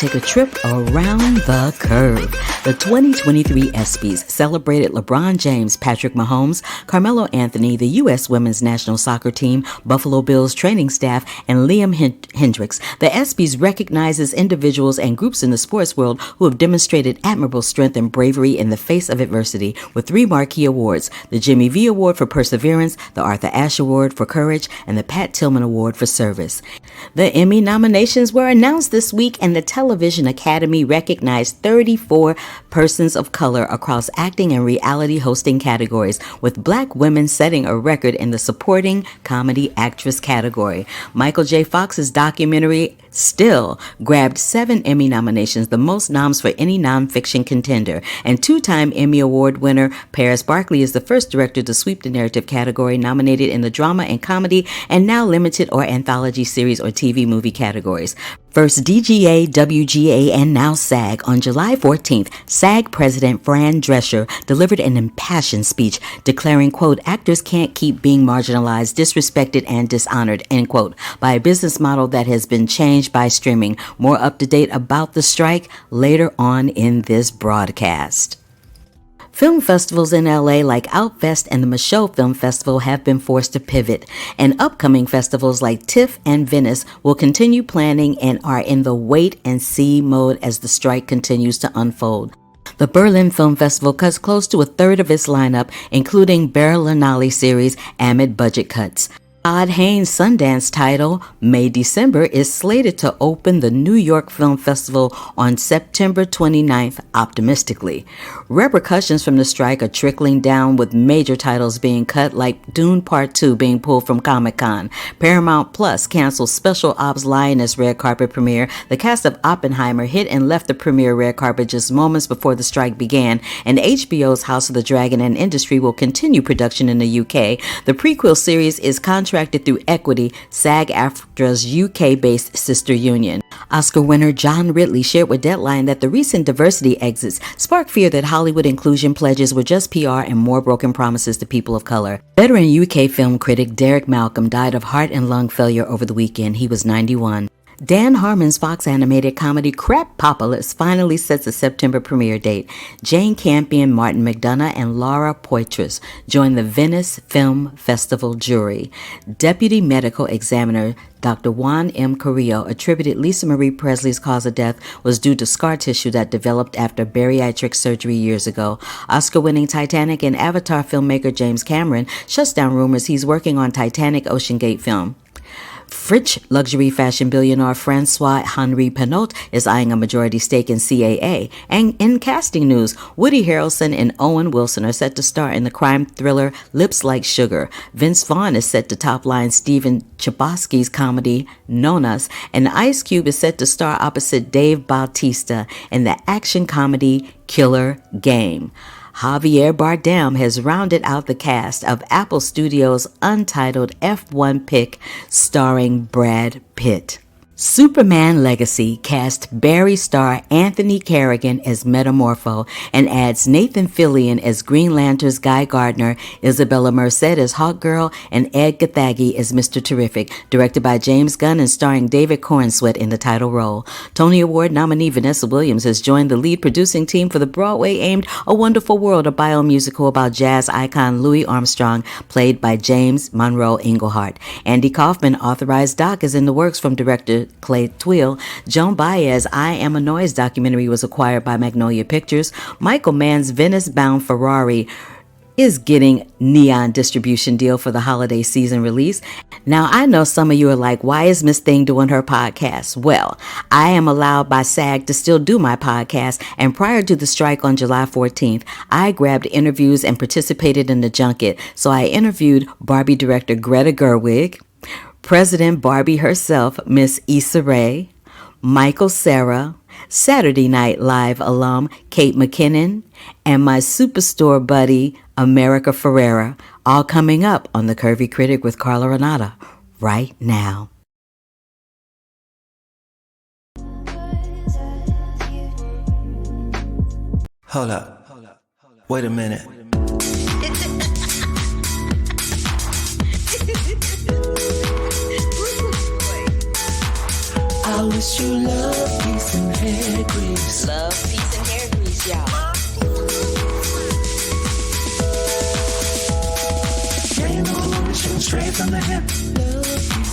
take a trip around the curve. The 2023 ESPYs celebrated LeBron James, Patrick Mahomes, Carmelo Anthony, the U.S. Women's National Soccer Team, Buffalo Bills training staff, and Liam Hendricks. The ESPYs recognizes individuals and groups in the sports world who have demonstrated admirable strength and bravery in the face of adversity with 3 marquee awards: the Jimmy V Award for Perseverance, the Arthur Ashe Award for Courage, and the Pat Tillman Award for Service. The Emmy nominations were announced this week, and the Television Academy recognized 34 persons of color across acting and reality hosting categories, with Black women setting a record in the supporting comedy actress category. Michael J. Fox's documentary Still grabbed 7 Emmy nominations, the most noms for any nonfiction contender, and 2-time Emmy Award winner Paris Barkley is the first director to sweep the narrative category, nominated in the drama and comedy and now limited or anthology series or TV movie categories. First DGA, WGA, and now SAG. On July 14th, SAG President Fran Drescher delivered an impassioned speech declaring, quote, "Actors can't keep being marginalized, disrespected, and dishonored," end quote, by a business model that has been changed by streaming. More up to date about the strike later on in this broadcast. Film festivals in LA like Outfest and the Michaud Film Festival have been forced to pivot, and upcoming festivals like TIFF and Venice will continue planning and are in the wait-and-see mode as the strike continues to unfold. The Berlin Film Festival cuts close to a third of its lineup, including Berlinale series, amid budget cuts. Todd Haynes' Sundance title, May December, is slated to open the New York Film Festival on September 29th, optimistically. Repercussions from the strike are trickling down, with major titles being cut, like Dune Part 2 being pulled from Comic-Con. Paramount Plus canceled Special Ops Lioness red carpet premiere. The cast of Oppenheimer hit and left the premiere red carpet just moments before the strike began, and HBO's House of the Dragon and Industry will continue production in the UK. The prequel series is contracted through Equity, SAG-AFTRA's UK-based sister union. Oscar winner John Ridley shared with Deadline that the recent diversity exits sparked fear that Hollywood inclusion pledges were just PR and more broken promises to people of color. Veteran UK film critic Derek Malcolm died of heart and lung failure over the weekend. He was 91. Dan Harmon's Fox animated comedy Crappocalypse finally sets a September premiere date. Jane Campion, Martin McDonagh, and Laura Poitras joined the Venice Film Festival jury. Deputy Medical Examiner Dr. Juan M. Carrillo attributed Lisa Marie Presley's cause of death was due to scar tissue that developed after bariatric surgery years ago. Oscar-winning Titanic and Avatar filmmaker James Cameron shuts down rumors he's working on Titanic Ocean Gate film. French luxury fashion billionaire Francois-Henri Pinault is eyeing a majority stake in CAA. And in casting news, Woody Harrelson and Owen Wilson are set to star in the crime thriller Lips Like Sugar. Vince Vaughn is set to top-line Steven Chbosky's comedy Nonas, and Ice Cube is set to star opposite Dave Bautista in the action comedy Killer Game. Javier Bardem has rounded out the cast of Apple Studios' untitled F1 pick starring Brad Pitt. Superman Legacy cast Barry star Anthony Carrigan as Metamorpho and adds Nathan Fillion as Green Lantern's Guy Gardner, Isabella Merced as Hawkgirl, and Ed Gathagi as Mr. Terrific, directed by James Gunn and starring David Corenswet in the title role. Tony Award nominee Vanessa Williams has joined the lead producing team for the Broadway-aimed A Wonderful World, a biomusical about jazz icon Louis Armstrong, played by James Monroe Englehart. Andy Kaufman authorized doc is in the works from director Clay Twill. Joan Baez' I Am a Noise documentary was acquired by Magnolia Pictures. Michael Mann's Venice-bound Ferrari is getting Neon distribution deal for the holiday season release. Now, I know some of you are like, why is Miss Thing doing her podcast? Well, I am allowed by SAG to still do my podcast, and prior to the strike on July 14th, I grabbed interviews and participated in the junket. So I interviewed Barbie director Greta Gerwig, President Barbie herself, Miss Issa Rae, Michael Cera, Saturday Night Live alum Kate McKinnon, and my superstore buddy America Ferrera, all coming up on the Curvy Critic with Carla Renata right now. Hold up. Wait a minute. I wish you love, peace, and hair grease. Love, peace, and hair grease, y'all. Yeah, you know I'm always shooting straight from the hip.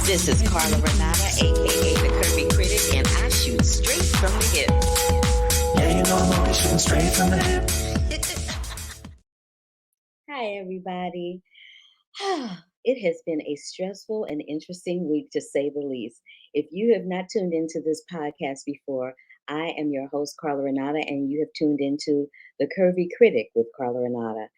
This is Carla Renata, aka the Curvy Critic, and I shoot straight from the hip. Yeah, you know I'm always shooting straight from the hip. Hi, everybody. It has been a stressful and interesting week, to say the least. If you have not tuned into this podcast before, I am your host, Carla Renata, and you have tuned into the Curvy Critic with Carla Renata.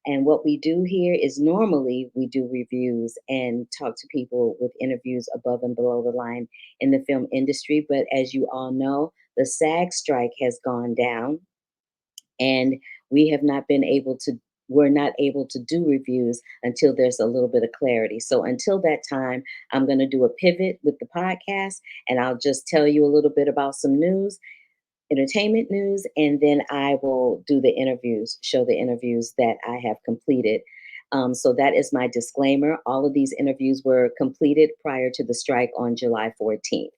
And what we do here is normally we do reviews and talk to people with interviews above and below the line in the film industry. But as you all know, the SAG strike has gone down, and we have not been able to we're not able to do reviews until there's a little bit of clarity. So until that time, I'm going to do a pivot with the podcast, and I'll just tell you a little bit about some news, entertainment news, and then I will do the interviews, show the interviews that I have completed. So that is my disclaimer. All of these interviews were completed prior to the strike on July 14th.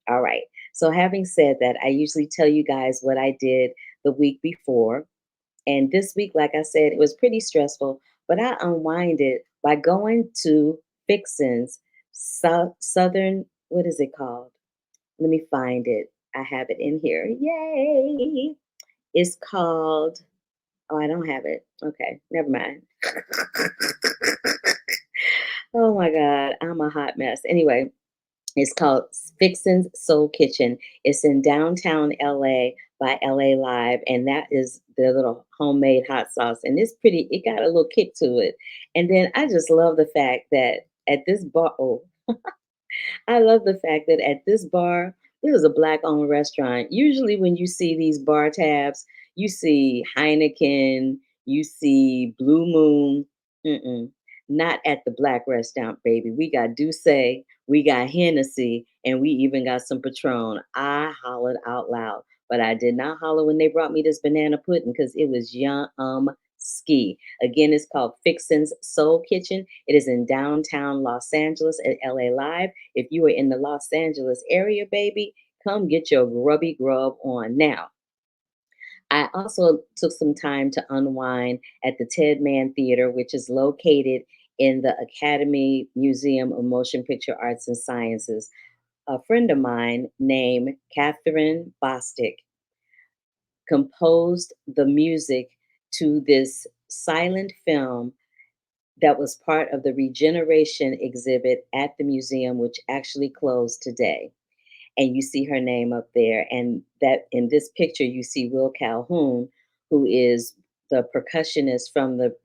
All right. So having said that, I usually tell you guys what I did the week before. And this week, like I said, it was pretty stressful, but I unwinded by going to Fixin's Southern, what is it called? Let me find it. I have it in here. Yay. It's called, oh, I don't have it. Okay, never mind. Oh my God, I'm a hot mess. Anyway, it's called Fixin's Soul Kitchen. It's in downtown LA by LA Live, and that is their little homemade hot sauce. And it's pretty, it got a little kick to it. And then I just love the fact that at this bar, oh, I love the fact that at this bar, this is a black owned restaurant. Usually, when you see these bar tabs, you see Heineken, you see Blue Moon. Mm-mm. Not at the black restaurant, baby. We got Douce, we got Hennessy, and we even got some Patron. I hollered out loud, but I did not holler when they brought me this banana pudding because it was yum ski. Again, it's called Fixin's Soul Kitchen. It is in downtown Los Angeles at LA Live. If you are in the Los Angeles area, baby, come get your grubby grub on. Now, I also took some time to unwind at the Ted Mann Theater, which is located in the Academy Museum of Motion Picture Arts and Sciences. A friend of mine named Catherine Bostic composed the music to this silent film that was part of the regeneration exhibit at the museum, which actually closed today. And you see her name up there. And that in this picture, you see Will Calhoun, who is the percussionist from the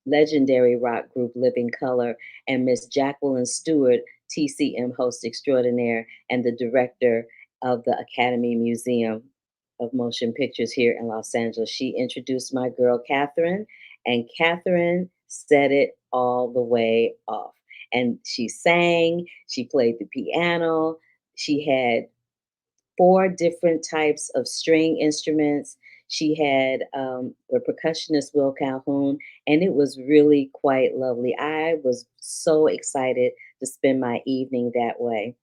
legendary rock group Living Color, and Miss Jacqueline Stewart, TCM host extraordinaire, and the director of the Academy Museum of Motion Pictures here in Los Angeles. She introduced my girl, Catherine, and Catherine set it all the way off. And she sang, she played the piano, she had four different types of string instruments. She had the percussionist Will Calhoun, and it was really quite lovely. I was so excited to spend my evening that way.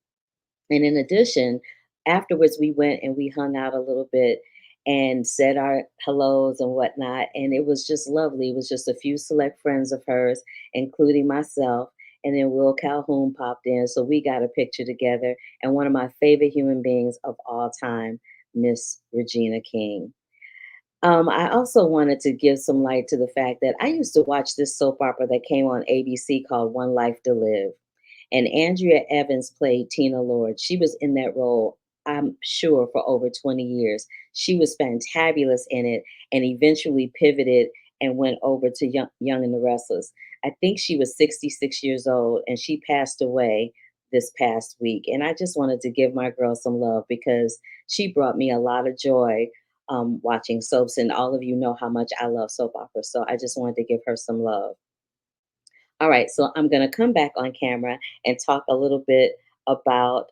And in addition, afterwards, we went and we hung out a little bit and said our hellos and whatnot. And it was just lovely. It was just a few select friends of hers, including myself. And then Will Calhoun popped in. So we got a picture together. And one of my favorite human beings of all time, Miss Regina King. I also wanted to give some light to the fact that I used to watch this soap opera that came on ABC called One Life to Live. And Andrea Evans played Tina Lord. She was in that role, I'm sure, for over 20 years. She was fantabulous in it and eventually pivoted and went over to Young and the Restless. I think she was 66 years old and she passed away this past week. And I just wanted to give my girl some love because she brought me a lot of joy watching soaps. And all of you know how much I love soap operas. So I just wanted to give her some love. All right, so I'm going to come back on camera and talk a little bit about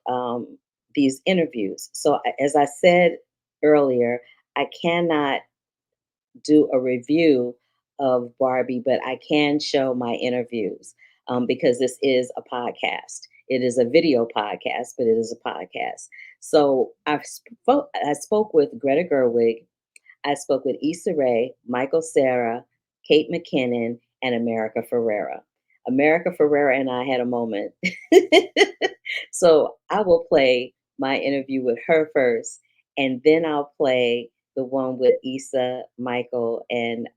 these interviews. So, as I said earlier, I cannot do a review of Barbie, but I can show my interviews because this is a podcast. It is a video podcast, but it is a podcast. So I spoke with Greta Gerwig, I spoke with Issa Rae, Michael Cera, Kate McKinnon, and America Ferrera. America Ferrera and I had a moment. So I will play my interview with her first, and then I'll play the one with Issa, Michael, and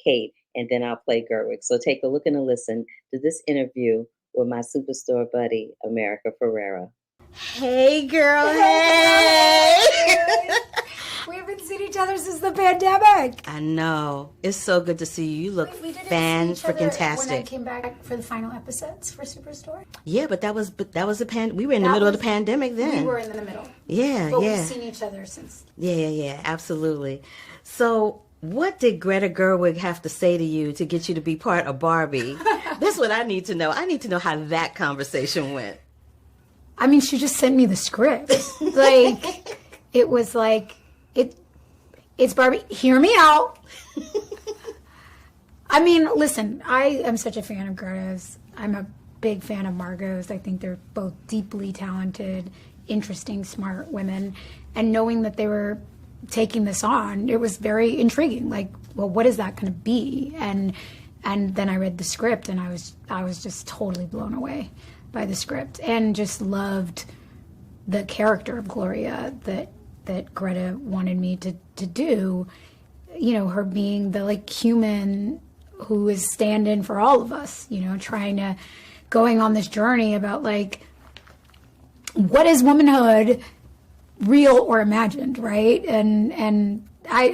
Kate, and then I'll play Gerwig. So take a look and a listen to this interview with my superstore buddy, America Ferrera. Hey, girl. Hey. We haven't seen each other since the pandemic. I know. It's so good to see you. You look We didn't fan see each other freaking when I tastic. came back for the final episodes for Superstore. Yeah, but that was the we were in the That middle of was- the pandemic then. We were in the middle. Yeah, But yeah. we've seen each other since. Yeah, absolutely. So, what did Greta Gerwig have to say to you to get you to be part of Barbie? That's what I need to know. I need to know how that conversation went. I mean, she just sent me the script. Like, it was like, it's Barbie. Hear me out. I mean, listen, I am such a fan of Greta's. I'm a big fan of Margot's. I think they're both deeply talented, interesting, smart women. And knowing that they were taking this on, it was very intriguing. Like, well, what is that going to be? And then I read the script, and I was just totally blown away by the script, and just loved the character of Gloria that Greta wanted me to do. You know, her being the like human who is stand-in for all of us, you know, going on this journey about like, what is womanhood, real or imagined, right? And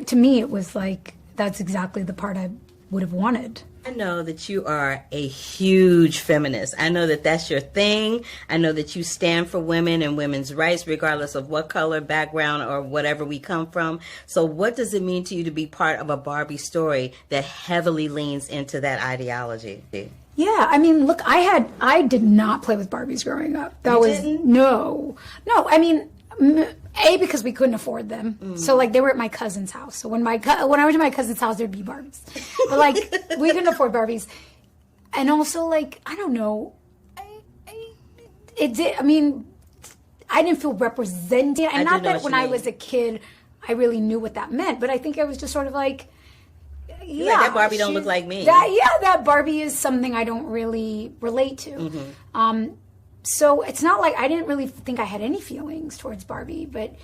to me, it was like, that's exactly the part I would have wanted. I know that you are a huge feminist. I know that that's your thing. I know that you stand for women and women's rights, regardless of what color, background, or whatever we come from. So what does it mean to you to be part of a Barbie story that heavily leans into that ideology? Yeah, I mean, look, I did not play with Barbies growing up. No. I mean, because we couldn't afford them. So like they were at my cousin's house. So when I went to my cousin's house, there'd be Barbies. But like we couldn't afford Barbies. And also like, I don't know, I mean, I didn't feel represented. And not that when I was a kid, I really knew what that meant. But I think I was just sort of like, yeah, like, that Barbie don't look like me. That Barbie is something I don't really relate to. So it's not like I didn't really think I had any feelings towards Barbie, but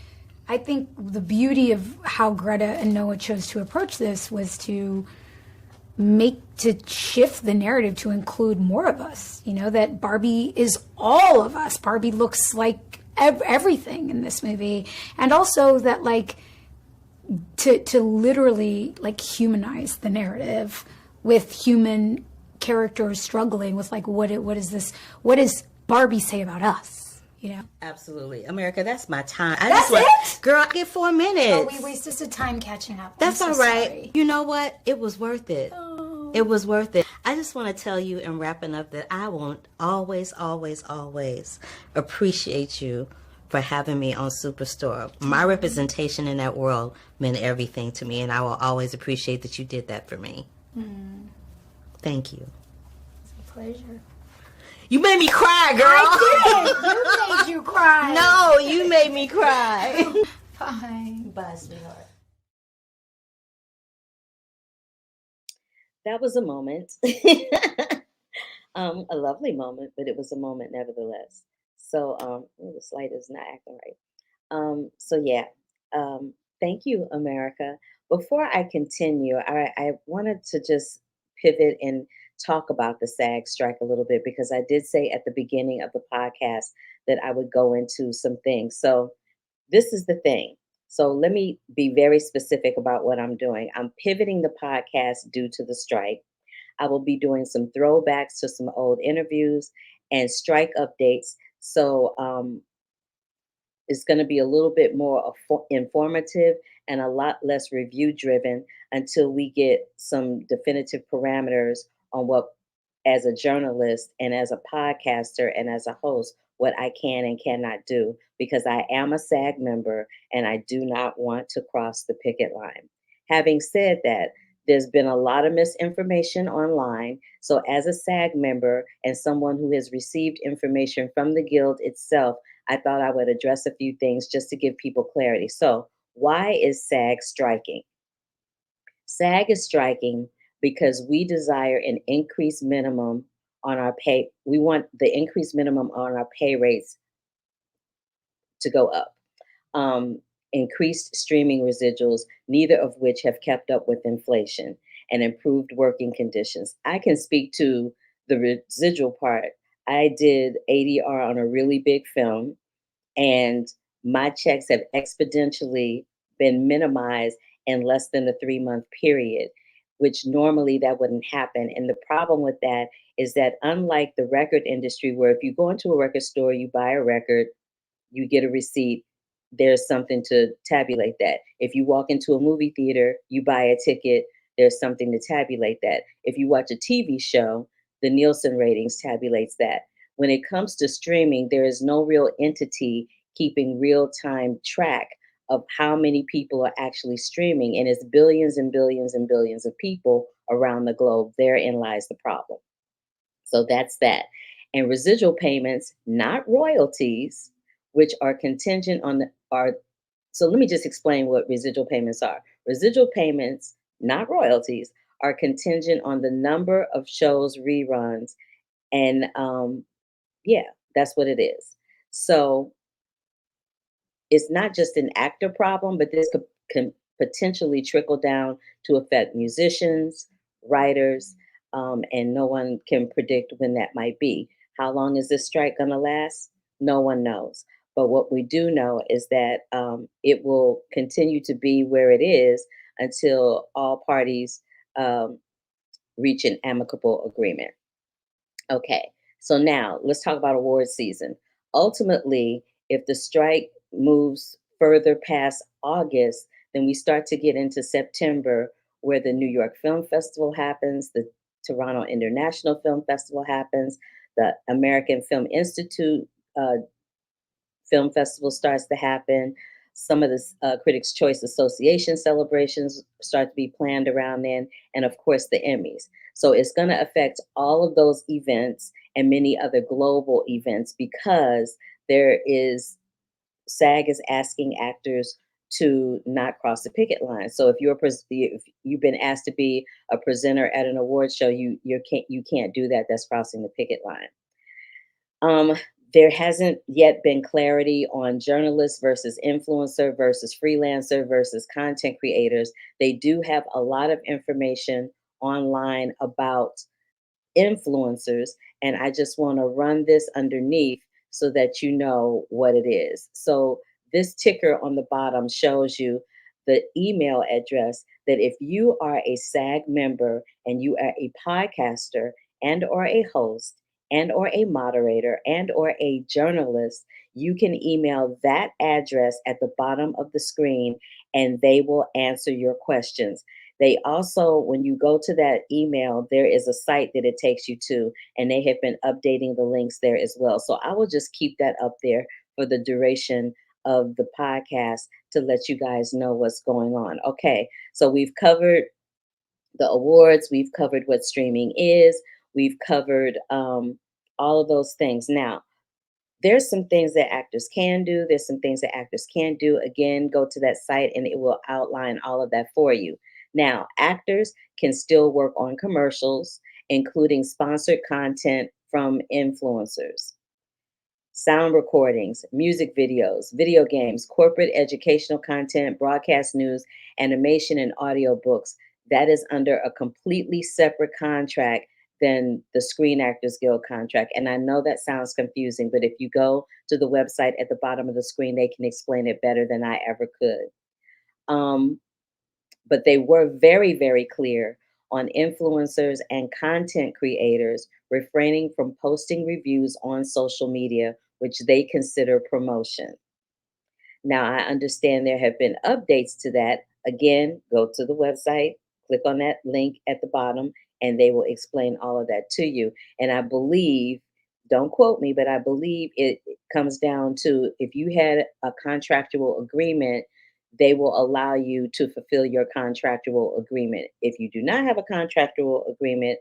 I think the beauty of how Greta and Noah chose to approach this was to shift the narrative to include more of us. You know, that Barbie is all of us. Barbie looks like everything in this movie. And also that like, to literally like humanize the narrative with human characters struggling with like, what does Barbie say about us? You know? Absolutely. America, that's my time. It? Girl, I get 4 minutes. Oh, we wasted some time catching up. That's I'm so all right. sorry. You know what? It was worth it. Oh. It was worth it. I just want to tell you in wrapping up that I won't always appreciate you for having me on Superstore. My representation in that world meant everything to me, and I will always appreciate that you did that for me. Thank you. It's a pleasure. You made me cry, girl. I did. You made you cry. No, you made me cry. Bye. Bye, sweetheart. That was a moment. A lovely moment, but it was a moment nevertheless. So, the slide is not acting right. So yeah, thank you, America. Before I continue, I wanted to just pivot and talk about the SAG strike a little bit because I did say at the beginning of the podcast that I would go into some things. So this is the thing. So let me be very specific about what I'm doing. I'm pivoting the podcast due to the strike. I will be doing some throwbacks to some old interviews and strike updates. So it's going to be a little bit more informative and a lot less review driven until we get some definitive parameters on what, as a journalist and as a podcaster and as a host, what I can and cannot do, because I am a SAG member and I do not want to cross the picket line. Having said that, there's been a lot of misinformation online. So as a SAG member and someone who has received information from the Guild itself, I thought I would address a few things just to give people clarity. So, why is SAG striking? SAG is striking because we desire an increased minimum on our pay. We want the increased minimum on our pay rates to go up. Increased streaming residuals, neither of which have kept up with inflation, and improved working conditions. I can speak to the residual part. I did ADR on a really big film, and my checks have exponentially been minimized in less than a 3 month period, which normally that wouldn't happen. And the problem with that is that, unlike the record industry, where if you go into a record store, you buy a record, you get a receipt, there's something to tabulate that. If you walk into a movie theater, you buy a ticket, there's something to tabulate that. If you watch a TV show, the Nielsen ratings tabulates that. When it comes to streaming, there is no real entity keeping real time track of how many people are actually streaming, and it's billions and billions and billions of people around the globe. Therein lies the problem. So that's that. And residual payments, not royalties, which are contingent on the are so let me just explain what residual payments are. Residual payments, not royalties, are contingent on the number of shows reruns, and yeah, that's what it is. So it's not just an actor problem, but this could can potentially trickle down to affect musicians, writers, and no one can predict when that might be. How long is this strike going to last? No one knows. But what we do know is that it will continue to be where it is until all parties um, reach an amicable agreement. Okay, so now let's talk about award season. Ultimately, if the strike moves further past August, then we start to get into September, where the New York Film Festival happens, the Toronto International Film Festival happens, the American Film Institute uh, Film Festival starts to happen. Some of the Critics' Choice Association celebrations start to be planned around then, and of course, the Emmys. So it's going to affect all of those events and many other global events because there is SAG is asking actors to not cross the picket line. So if you've been asked to be a presenter at an award show, you can't do that. That's crossing the picket line. Um, there hasn't yet been clarity on journalists versus influencer versus freelancer versus content creators. They do have a lot of information online about influencers, and I just want to run this underneath so that you know what it is. So this ticker on the bottom shows you the email address that if you are a SAG member and you are a podcaster and or a host and or a moderator and or a journalist, you can email that address at the bottom of the screen and they will answer your questions. They also, when you go to that email, there is a site that it takes you to, and they have been updating the links there as well. So I will just keep that up there for the duration of the podcast to let you guys know what's going on. Okay, so we've covered the awards, we've covered what streaming is, we've covered all of those things. Now, there's some things that actors can do. There's some things that actors can't do. Again, go to that site and it will outline all of that for you. Now, actors can still work on commercials, including sponsored content from influencers, sound recordings, music videos, video games, corporate educational content, broadcast news, animation, and audiobooks. That is under a completely separate contract than the Screen Actors Guild contract. And I know that sounds confusing, but if you go to the website at the bottom of the screen, they can explain it better than I ever could. Um, but they were very, very clear on influencers and content creators refraining from posting reviews on social media, which they consider promotion. Now, I understand there have been updates to that. Again, go to the website, click on that link at the bottom, and they will explain all of that to you. And I believe, don't quote me, but I believe it comes down to if you had a contractual agreement, they will allow you to fulfill your contractual agreement. If you do not have a contractual agreement,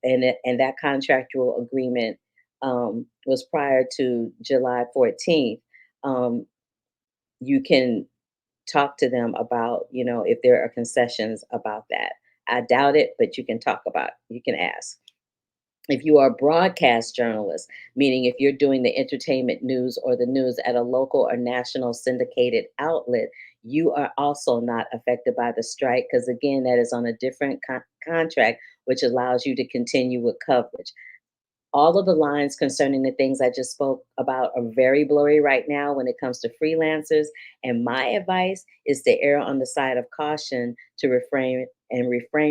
and that contractual agreement was prior to July 14th, you can talk to them about, if there are concessions about that. I doubt it, but you can ask. If you are a broadcast journalist, meaning if you're doing the entertainment news or the news at a local or national syndicated outlet, you are also not affected by the strike because, again, that is on a different contract, which allows you to continue with coverage. All of the lines concerning the things I just spoke about are very blurry right now when it comes to freelancers. And my advice is to err on the side of caution to refrain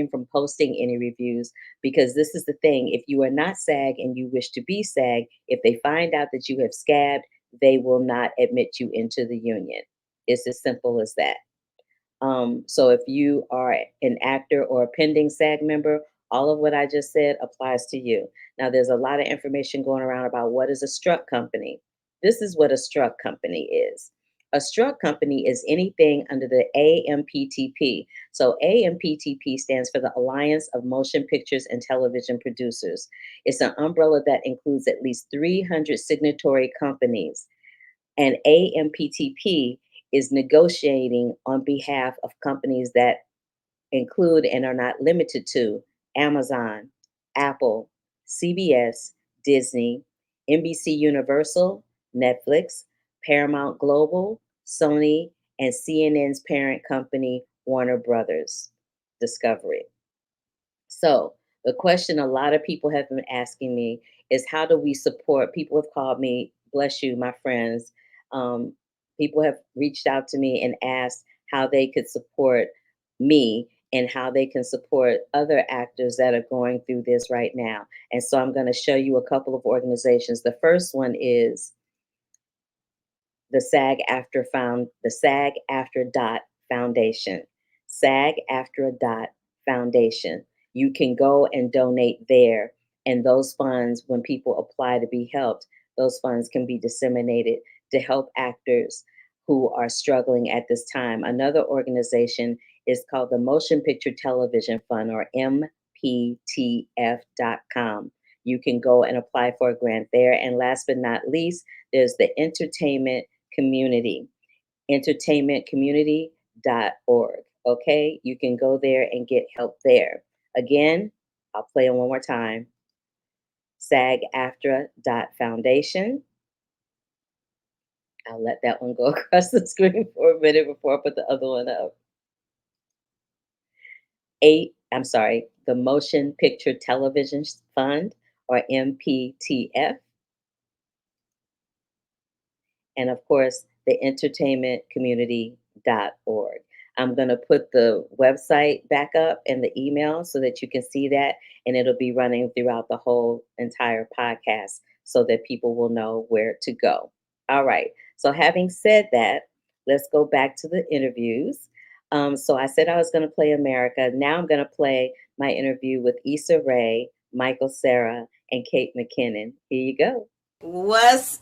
from posting any reviews, because this is the thing. If you are not SAG and you wish to be SAG, if they find out that you have scabbed, they will not admit you into the union. It's as simple as that. So if you are an actor or a pending SAG member, all of what I just said applies to you. Now, there's a lot of information going around about what is a struck company. This is what a struck company is. A struck company is anything under the AMPTP. So AMPTP stands for the Alliance of Motion Pictures and Television Producers. It's an umbrella that includes at least 300 signatory companies. And AMPTP is negotiating on behalf of companies that include and are not limited to Amazon, Apple, CBS, Disney, NBC Universal, Netflix, Paramount Global, Sony, and CNN's parent company, Warner Brothers Discovery. So the question a lot of people have been asking me is, how do we support? People have called me, bless you, my friends. People have reached out to me and asked how they could support me and how they can support other actors that are going through this right now. And so I'm going to show you a couple of organizations. The first one is the SAG After Dot Foundation. SAG After Dot Foundation. You can go and donate there. And those funds, when people apply to be helped, those funds can be disseminated to help actors who are struggling at this time. Another organization is called the Motion Picture Television Fund, or MPTF.com. You can go and apply for a grant there. And last but not least, there's the Entertainment Community, entertainmentcommunity.org. Okay, you can go there and get help there. Again, I'll play it one more time. SAG-AFTRA.Foundation. I'll let that one go across the screen for a minute before I put the other one up. The Motion Picture Television Fund, or MPTF. And of course, the entertainmentcommunity.org. I'm going to put the website back up and the email so that you can see that, and it'll be running throughout the whole entire podcast so that people will know where to go. All right. So having said that, let's go back to the interviews. So I said I was going to play America. Now I'm going to play my interview with Issa Rae, Michael Cera, and Kate McKinnon. Here you go. What's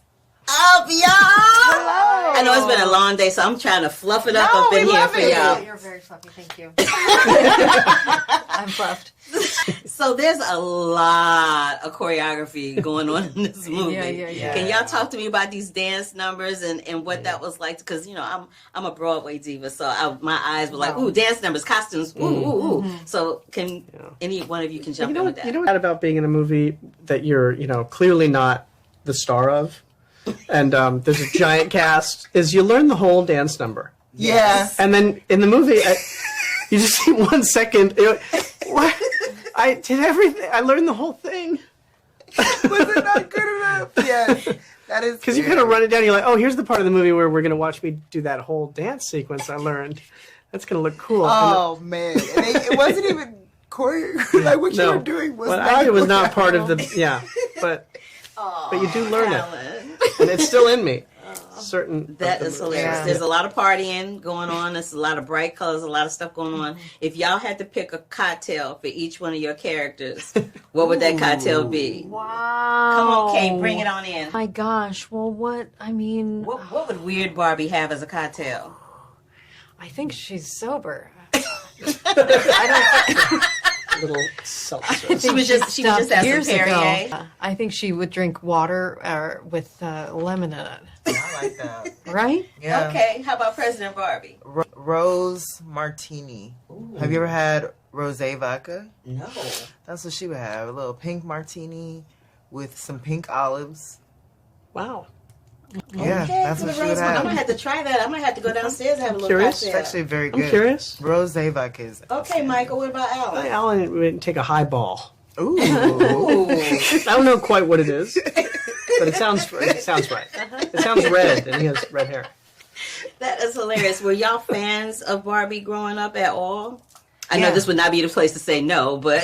up, y'all? Hello. I know it's been a long day, so I'm trying to fluff it up in here for y'all. You're very fluffy, thank you. I'm fluffed. So there's a lot of choreography going on in this movie. Yeah. Can y'all talk to me about these dance numbers and what that was like? Because I'm a Broadway diva, so my eyes were like, ooh, dance numbers, costumes, ooh. So can any one of you can jump in with that? You know what about being in a movie that you're clearly not the star of, and there's a giant cast, is you learn the whole dance number. Yes. And then in the movie, you just see 1 second. What? I did everything. I learned the whole thing. Was it not good enough? Yes. That is. Because you kind of run it down. You're like, oh, here's the part of the movie where we're going to watch me do that whole dance sequence I learned. That's going to look cool. Oh, man. And it wasn't even choreographed. Like what you were doing was not. It was not part of the. Yeah. But you do learn it. And it's still in me. That is hilarious. Yeah. There's a lot of partying going on. There's a lot of bright colors, a lot of stuff going on. If y'all had to pick a cocktail for each one of your characters, what would that cocktail be? Wow. Come on, Kate, bring it on in. My gosh. Well, what would Weird Barbie have as a cocktail? I think she's sober. little seltzer. She was just have some years ago. Perrier. I think she would drink water with lemon in it. I like that. Right? Yeah. Okay, how about President Barbie? Rose martini. Have you ever had rosé vodka? No. That's what she would have. A little pink martini with some pink olives. Wow. Yeah, that's what she would I'm have. gonna have to try that. I'm gonna have to go downstairs and have a little Curious? It's cocktail. actually very I'm good. curious. Rosé vodka is. Okay, Michael, what about Alan? Alan would take a highball. Ooh. I don't know quite what it is, but it sounds right. It sounds red, and he has red hair. That is hilarious. Were y'all fans of Barbie growing up at all? I know Yeah. this would not be the place to say no, but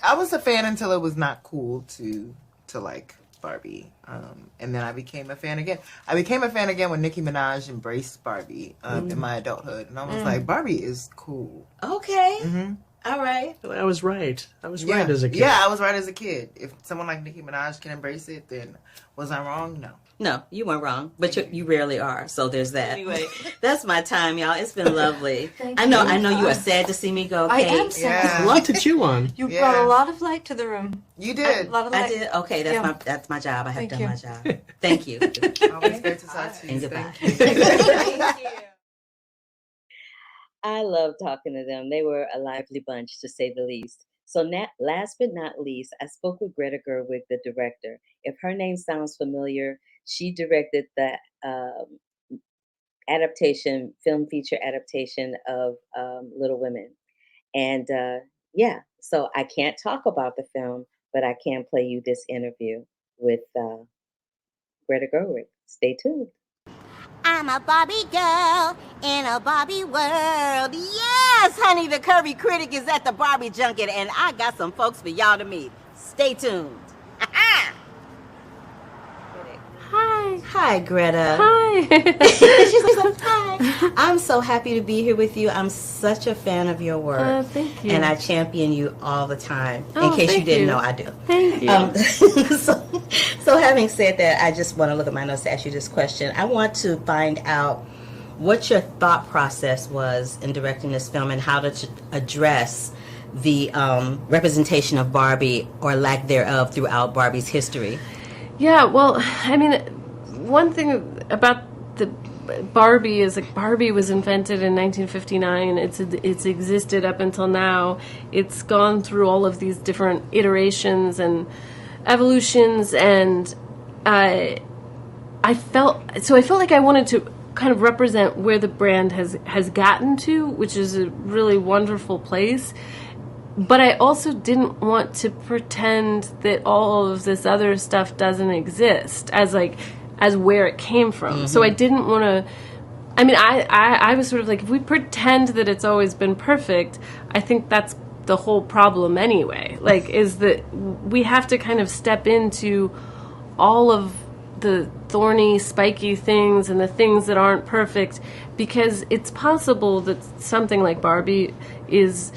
I was a fan until it was not cool to like Barbie. And then I became a fan again. I became a fan again when Nicki Minaj embraced Barbie in my adulthood. And I was like, Barbie is cool. okay. Mm-hmm. All right. I was right. I was Yeah. right as a kid. Yeah, I was right as a kid. If someone like Nicki Minaj can embrace it, then was I wrong? No. No, you weren't wrong, but you rarely are. So there's that. Anyway, that's my time, y'all. It's been lovely. I know you are sad to see me go, I Kate. am sad. Yeah. A lot to chew on. You Yeah. brought a lot of light to the room. You did. A lot of I light. did. Okay, that's my job. I have Thank done you. my job. Thank you. Always great to talk to you. And goodbye. Thank you. I love talking to them. They were a lively bunch, to say the least. So last but not least, I spoke with Greta Gerwig, the director. If her name sounds familiar, she directed the film feature adaptation of Little Women. And yeah, so I can't talk about the film, but I can play you this interview with Greta Gerwig. Stay tuned. I'm a Barbie girl in a Barbie world. Yes, honey, the Curvy Critic is at the Barbie Junket, and I got some folks for y'all to meet. Stay tuned. Hi. Hi, Greta. Hi. She's like, hi. I'm so happy to be here with you. I'm such a fan of your work. Thank you. And I champion you all the time. Oh, In case you thank didn't you. know, I do. Thank you. So having said that, I just want to look at my notes to ask you this question. I want to find out what your thought process was in directing this film and how to address the representation of Barbie or lack thereof throughout Barbie's history. Yeah, well, I mean, one thing about the Barbie is like Barbie was invented in 1959. It's existed up until now. It's gone through all of these different iterations and evolutions, and I felt like I wanted to kind of represent where the brand has gotten to, which is a really wonderful place. But I also didn't want to pretend that all of this other stuff doesn't exist as where it came from. Mm-hmm. So I didn't want to. I mean, I was sort of like, if we pretend that it's always been perfect, I think that's the whole problem anyway. Like, is that we have to kind of step into all of the thorny, spiky things and the things that aren't perfect, because it's possible that something like Barbie is,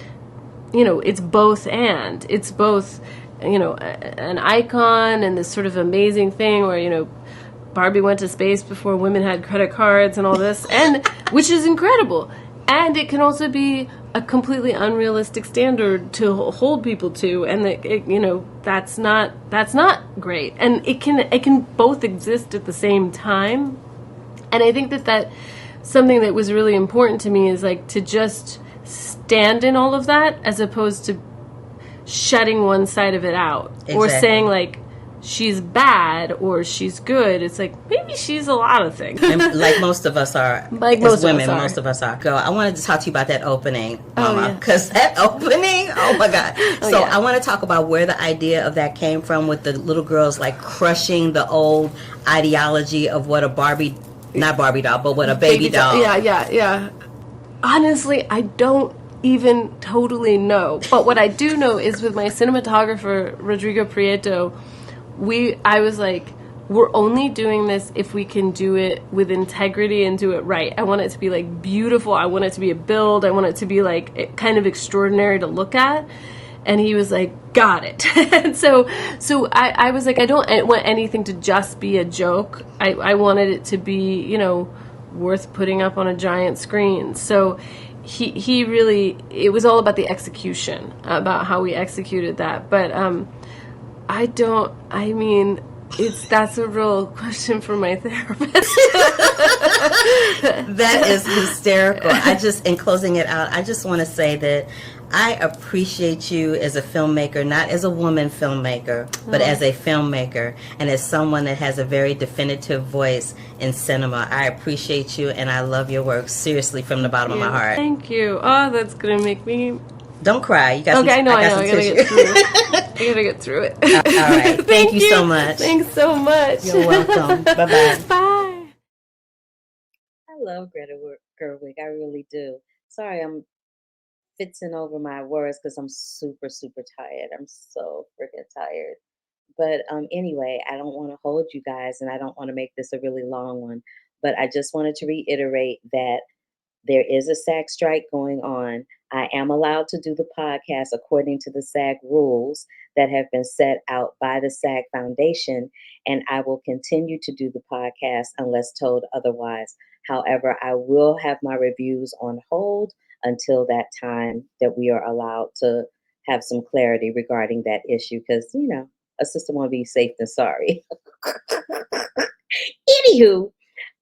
it's both and. It's both, an icon and this sort of amazing thing where, Barbie went to space before women had credit cards and all this, and which is incredible. And it can also be a completely unrealistic standard to hold people to, and that's not great. And it can both exist at the same time. And I think that something that was really important to me is like to just stand in all of that, as opposed to shutting one side of it out. Exactly. Or saying like she's bad or she's good. It's like maybe she's a lot of things. And like most of us are. Like most of us are. Girl, I wanted to talk to you about that opening, Mama, because that opening, oh my God. I want to talk about where the idea of that came from, with the little girls like crushing the old ideology of what a Barbie, not Barbie doll, but what a baby doll. Yeah. Honestly, I don't even totally know. But what I do know is with my cinematographer, Rodrigo Prieto, I was like, we're only doing this if we can do it with integrity and do it right. I want it to be like beautiful. I want it to be a build. I want it to be like kind of extraordinary to look at. And he was like, got it. And so I was like, I don't want anything to just be a joke. I wanted it to be, worth putting up on a giant screen. So he really, it was all about the execution, about how we executed that. But I mean, that's a real question for my therapist. That is hysterical. In closing it out, I just want to say that I appreciate you as a filmmaker, not as a woman filmmaker, but as a filmmaker and as someone that has a very definitive voice in cinema. I appreciate you and I love your work, seriously, from the bottom of my heart. Thank you. Oh, that's gonna make me. Don't cry. You got Okay, some, I know. I some gotta tissue. get through it. I gotta get through it. All right. Thank you so much. Thanks so much. You're welcome. Bye-bye. Bye. I love Greta Gerwig. I really do. Sorry, I'm fitting over my words because I'm super, super tired. I'm so freaking tired. But anyway, I don't want to hold you guys and I don't want to make this a really long one. But I just wanted to reiterate that there is a SAG strike going on. I am allowed to do the podcast according to the SAG rules that have been set out by the SAG Foundation, and I will continue to do the podcast unless told otherwise. However, I will have my reviews on hold until that time that we are allowed to have some clarity regarding that issue because, a sister want to be safe than sorry. Anywho,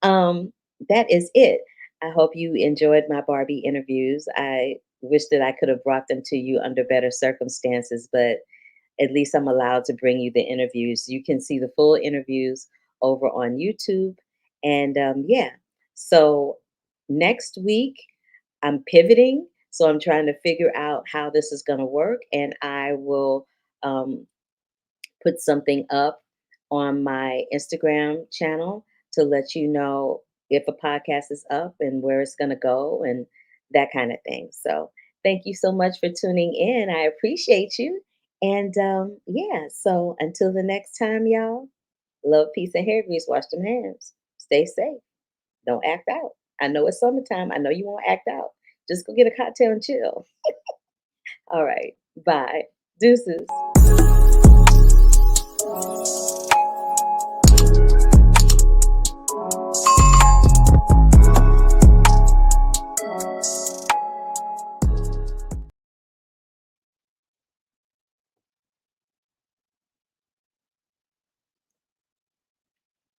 that is it. I hope you enjoyed my Barbie interviews. I wish that I could have brought them to you under better circumstances, but at least I'm allowed to bring you the interviews. You can see the full interviews over on YouTube. And yeah, so next week I'm pivoting. So I'm trying to figure out how this is going to work. And I will put something up on my Instagram channel to let you know if a podcast is up and where it's going to go and that kind of thing. So thank you so much for tuning in. I appreciate you. And yeah, so until the next time, y'all, love, peace, and hair grease. Wash them hands. Stay safe. Don't act out. I know it's summertime. I know you won't act out. Just go get a cocktail and chill. All right. Bye. Deuces.